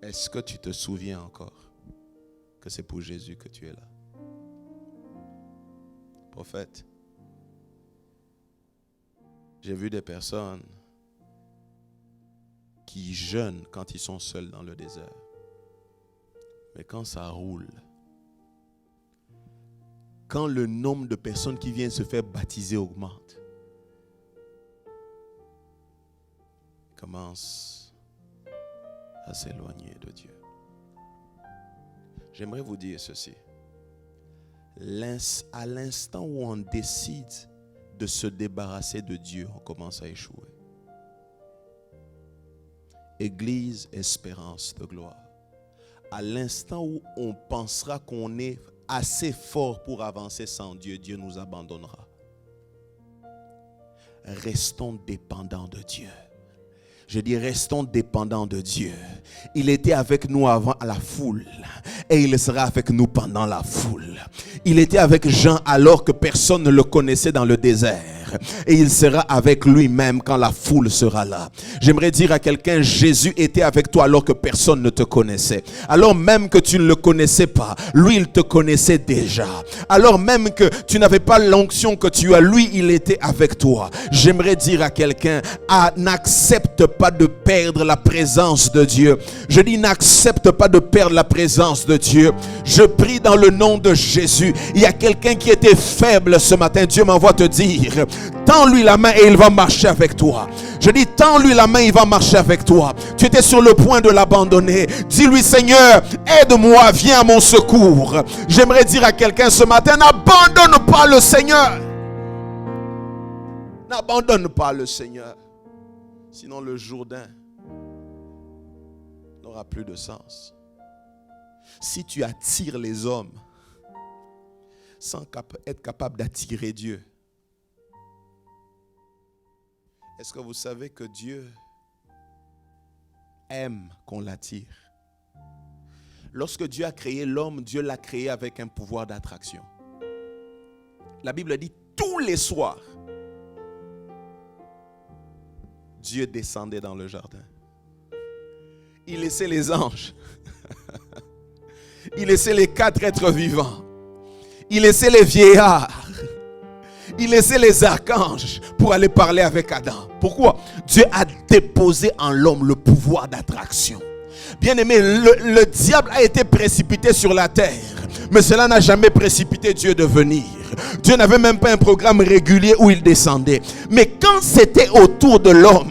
est-ce que tu te souviens encore que c'est pour Jésus que tu es là? Prophète, j'ai vu des personnes qui jeûnent quand ils sont seuls dans le désert. Mais quand ça roule, quand le nombre de personnes qui viennent se faire baptiser augmente, ils commencent à s'éloigner de Dieu. J'aimerais vous dire ceci. À l'instant où on décide de se débarrasser de Dieu, on commence à échouer. Église Espérance de Gloire. À l'instant où on pensera qu'on est assez fort pour avancer sans Dieu, Dieu nous abandonnera. Restons dépendants de Dieu. Je dis, restons dépendants de Dieu. Il était avec nous avant à la foule et il sera avec nous pendant la foule. Il était avec Jean alors que personne ne le connaissait dans le désert. Et il sera avec lui-même quand la foule sera là. J'aimerais dire à quelqu'un, Jésus était avec toi alors que personne ne te connaissait. Alors même que tu ne le connaissais pas, lui il te connaissait déjà. Alors même que tu n'avais pas l'onction que tu as, lui il était avec toi. J'aimerais dire à quelqu'un, n'accepte pas de perdre la présence de Dieu. Je dis, n'accepte pas de perdre la présence de Dieu. Je prie dans le nom de Jésus. Il y a quelqu'un qui était faible ce matin. Dieu m'envoie te dire, tends-lui la main et il va marcher avec toi. Je dis, tends-lui la main, il va marcher avec toi. Tu étais sur le point de l'abandonner. Dis-lui, Seigneur, aide-moi, viens à mon secours. J'aimerais dire à quelqu'un ce matin, n'abandonne pas le Seigneur. N'abandonne pas le Seigneur. Sinon le Jourdain n'aura plus de sens. Si tu attires les hommes sans être capable d'attirer Dieu, est-ce que vous savez que Dieu aime qu'on l'attire? Lorsque Dieu a créé l'homme, Dieu l'a créé avec un pouvoir d'attraction. La Bible dit tous les soirs, Dieu descendait dans le jardin. Il laissait les anges. Il laissait les 4 êtres vivants. Il laissait les vieillards. Il laissait les archanges pour aller parler avec Adam. Pourquoi? Dieu a déposé en l'homme le pouvoir d'attraction. Bien-aimé, le diable a été précipité sur la terre, mais cela n'a jamais précipité Dieu de venir. Dieu n'avait même pas un programme régulier où il descendait. Mais quand c'était autour de l'homme,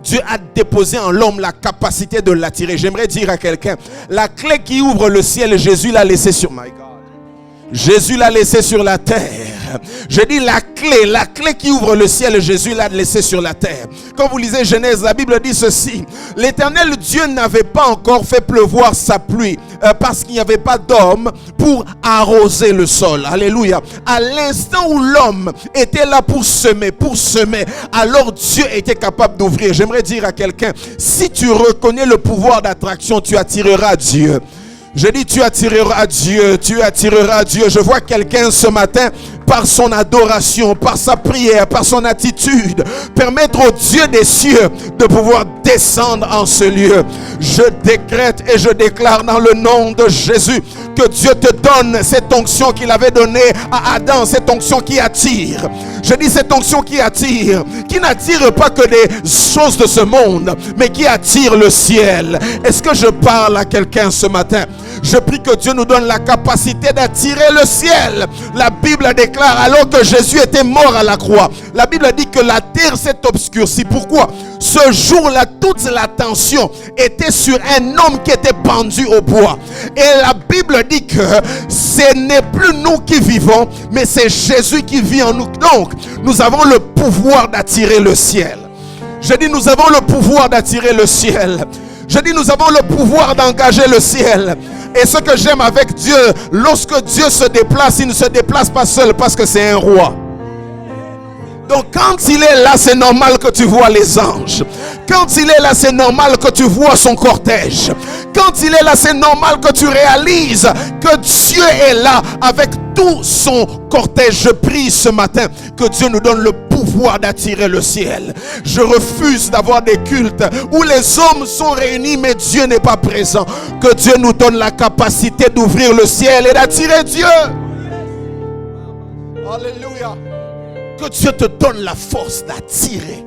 Dieu a déposé en l'homme la capacité de l'attirer. J'aimerais dire à quelqu'un, la clé qui ouvre le ciel, Jésus l'a laissé sur Jésus l'a laissé sur la terre. Je dis la clé qui ouvre le ciel, Jésus l'a laissé sur la terre. Quand vous lisez Genèse, la Bible dit ceci: l'Éternel Dieu n'avait pas encore fait pleuvoir sa pluie parce qu'il n'y avait pas d'homme pour arroser le sol. Alléluia. À l'instant où l'homme était là pour semer, alors Dieu était capable d'ouvrir. J'aimerais dire à quelqu'un, si tu reconnais le pouvoir d'attraction, tu attireras Dieu. Je dis, tu attireras Dieu, tu attireras Dieu. Je vois quelqu'un ce matin, par son adoration, par sa prière, par son attitude, permettre au Dieu des cieux de pouvoir descendre en ce lieu. Je décrète et je déclare dans le nom de Jésus que Dieu te donne cette onction qu'il avait donnée à Adam, cette onction qui attire. Je dis cette onction qui attire, qui n'attire pas que des choses de ce monde, mais qui attire le ciel. Est-ce que je parle à quelqu'un ce matin? Je prie que Dieu nous donne la capacité d'attirer le ciel. La Bible déclare, alors que Jésus était mort à la croix, la Bible dit que la terre s'est obscurcie. Pourquoi? Ce jour-là, toute l'attention était sur un homme qui était pendu au bois. Et la Bible dit que ce n'est plus nous qui vivons, mais c'est Jésus qui vit en nous. Donc, nous avons le pouvoir d'attirer le ciel. Je dis, nous avons le pouvoir d'attirer le ciel. Je dis, nous avons le pouvoir d'engager le ciel. Et ce que j'aime avec Dieu, lorsque Dieu se déplace, il ne se déplace pas seul parce que c'est un roi. Donc quand il est là, c'est normal que tu vois les anges. Quand il est là, c'est normal que tu vois son cortège. Quand il est là, c'est normal que tu réalises que Dieu est là avec tout son cortège. Je prie ce matin que Dieu nous donne le pouvoir d'attirer le ciel. Je refuse d'avoir des cultes où les hommes sont réunis mais Dieu n'est pas présent. Que Dieu nous donne la capacité d'ouvrir le ciel et d'attirer Dieu. Alléluia. Que Dieu te donne la force d'attirer.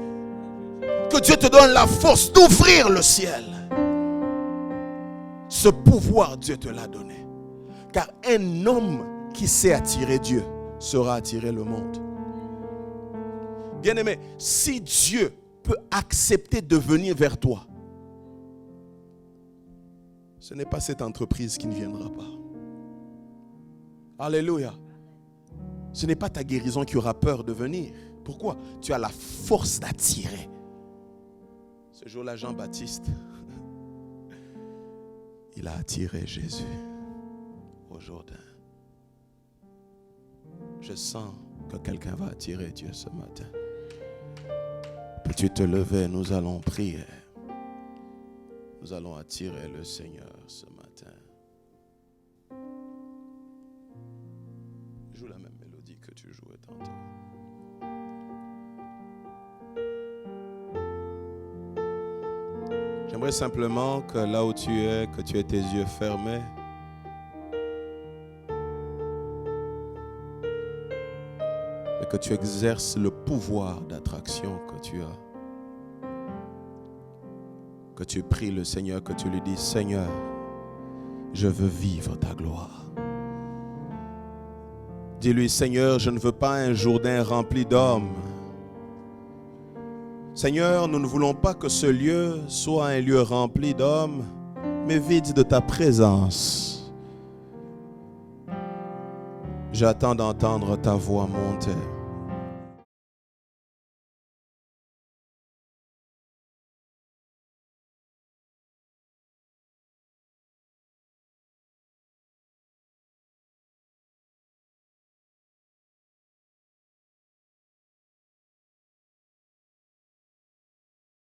Que Dieu te donne la force d'ouvrir le ciel. Ce pouvoir, Dieu te l'a donné. Car un homme qui sait attirer Dieu saura attirer le monde. Bien-aimé, si Dieu peut accepter de venir vers toi, ce n'est pas cette entreprise qui ne viendra pas. Alléluia. Ce n'est pas ta guérison qui aura peur de venir. Pourquoi? Tu as la force d'attirer. Ce jour-là, Jean-Baptiste, il a attiré Jésus au Jourdain. Je sens que quelqu'un va attirer Dieu ce matin. Peux-tu te lever? Nous allons prier. Nous allons attirer le Seigneur ce matin. Joue la même mélodie que tu jouais tantôt. J'aimerais simplement que là où tu es, que tu aies tes yeux fermés. Et que tu exerces le pouvoir d'attraction que tu as. Que tu pries le Seigneur, que tu lui dis, Seigneur, je veux vivre ta gloire. Dis-lui, Seigneur, je ne veux pas un Jourdain rempli d'hommes. Seigneur, nous ne voulons pas que ce lieu soit un lieu rempli d'hommes, mais vide de ta présence. J'attends d'entendre ta voix monter.